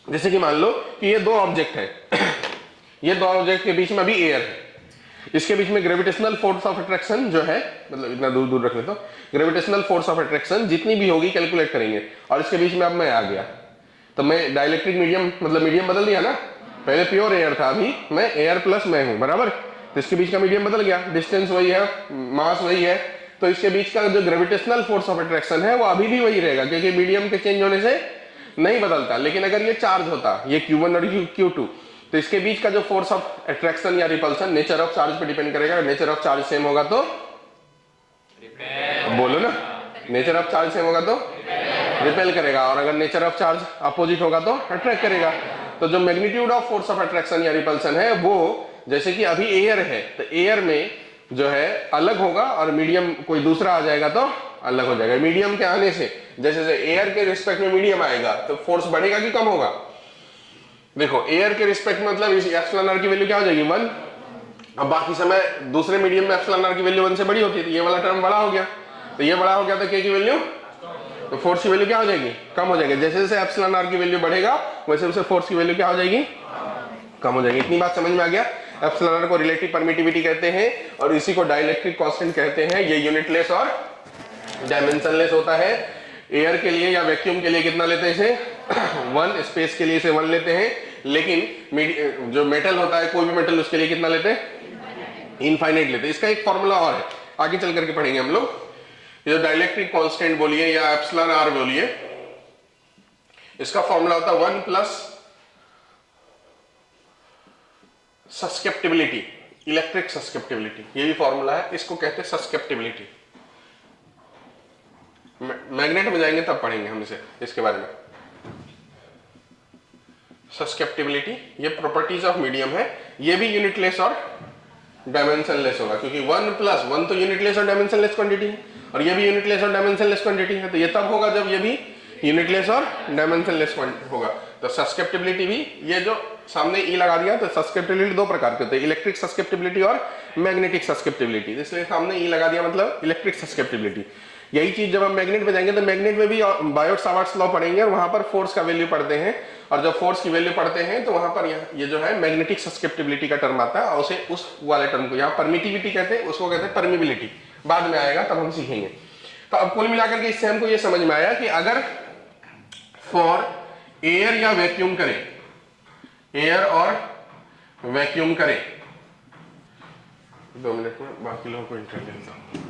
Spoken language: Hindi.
जैसे कि मान लो कि ये दो ऑब्जेक्ट है, ये दो ऑब्जेक्ट के बीच में अभी एयर है, इसके बीच में ग्रेविटेशनल फोर्स ऑफ अट्रैक्शन जो है, मतलब इतना दूर दूर रखने, तो ग्रेविटेशनल फोर्स ऑफ अट्रैक्शन जितनी भी होगी कैलकुलेट करेंगे, और इसके बीच में अब मैं आ गया, तो मैं डाइलेक्ट्रिक मीडियम, मतलब मीडियम बदल दिया ना, पहले प्योर एयर था, अभी मैं एयर प्लस मैं हूं, बराबर, तो इसके बीच का मीडियम बदल गया, डिस्टेंस वही है, मास वही है, तो इसके बीच का जो ग्रेविटेशनल फोर्स ऑफ अट्रैक्शन है वो अभी भी वही रहेगा, क्योंकि मीडियम के चेंज होने से नहीं बदलता। लेकिन अगर ये चार्ज होता, ये Q1 और Q2, तो इसके बीच का जो फोर्स ऑफ अट्रैक्शन या रिपल्सन नेचर ऑफ चार्ज पे डिपेंड करेगा। नेचर ऑफ चार्ज सेम होगा तो बोलो ना, नेचर ऑफ चार्ज सेम होगा तो रिपेल करेगा, और अगर नेचर ऑफ चार्ज अपोजिट होगा तो अट्रैक्ट करेगा। तो जो magnitude of force of attraction या रिपल्सन है वो, जैसे कि अभी एयर है तो एयर में जो है अलग होगा, और मीडियम कोई दूसरा आ जाएगा तो अलग हो जाएगा। मीडियम के आने से जैसे जैसे एयर के रिस्पेक्ट में मीडियम आएगा तो फोर्स बढ़ेगा कि कम होगा? देखो एयर के रिस्पेक्ट में मतलब एप्सिलॉन आर की वैल्यू क्या हो जाएगी? 1। अब बाकी समय दूसरे मीडियम में एप्सिलॉन आर की वैल्यू 1 से बड़ी होती है, तो ये वाला टर्म बड़ा हो गया, तो ये बड़ा हो गया तो के की वैल्यू, तो फोर्स की वैल्यू क्या हो जाएगी? कम हो जाएगी। जैसे जैसे एप्सिलॉन आर की वैल्यू बढ़ेगा वैसे वैसे फोर्स की वैल्यू क्या हो जाएगी? कम हो जाएगी। इतनी बात समझ में आ गया? एप्सिलॉन आर को रिलेटिव परमिटिविटी कहते हैं और इसी को डाइलेक्ट्रिक कांस्टेंट कहते हैं। ये यूनिटलेस और डायमेंशनलेस होता है। एयर के लिए या वैक्यूम के लिए कितना लेते हैं इसे? 1। स्पेस के लिए इसे 1 लेते हैं, लेकिन जो मेटल होता है, कोई भी मेटल, उसके लिए कितना लेते हैं? इनफाइनाइट लेते हैं। इसका एक फॉर्मूला और है, आगे चल करके पढ़ेंगे हम लोग। ये जो डाइलेक्ट्रिक कांस्टेंट बोलिए या एप्सिलॉन आर बोलिए, इसका फॉर्मूला होता है 1 प्लस सस्केप्टिबिलिटी, इलेक्ट्रिक सस्केप्टिबिलिटी, ये भी फॉर्मूला है, इसको कहते हैं सस्केप्टिबिलिटी। मैग्नेट में जाएंगे तब पढ़ेंगे हम इसे, इसके बारे में। सस्केप्टिबिलिटी ये प्रॉपर्टीज ऑफ मीडियम है, ये भी यूनिटलेस और डायमेंशनलेस होगा, क्योंकि 1 प्लस 1 तो यूनिटलेस और डायमेंशनलेस क्वांटिटी है, और ये भी यूनिटलेस और डायमेंशनलेस क्वांटिटी है, तो ये तब होगा जब ये भी यूनिटलेस और डायमेंशनलेस होगा। तो सस्केप्टिबिलिटी भी, ये जो सामने ई लगा दिया, तो सस्केप्टिबिलिटी दो प्रकार के होते हैं, इलेक्ट्रिक सस्केप्टिबिलिटी और मैग्नेटिक सस्केप्टिबिलिटी। इसलिए सामने ई लगा दिया मतलब इलेक्ट्रिक सस्केप्टिबिलिटी। यही चीज जब हम मैग्नेट में जाएंगे तो मैग्नेट में भी बायोट-सावर्ट्स लॉ पढ़ेंगे, और वहां पर फोर्स का वैल्यू पढ़ते हैं, और जब फोर्स की वैल्यू पढ़ते हैं तो वहां पर ये जो है मैग्नेटिक सस्केप्टिबिलिटी का टर्म आता है, और उसे उस वाले टर्म को यहाँ परमिटिविटी कहते हैं, उसको कहते हैं परमिबिलिटी। बाद में आएगा तब हम सीखेंगे। तो अब कुल मिलाकर के इससे हमको ये समझ में आया कि अगर फॉर एयर या वैक्यूम करें, एयर और वैक्यूम करें, 2 मिनट में बाकी लोगों को इंटरव्यू देता हूं।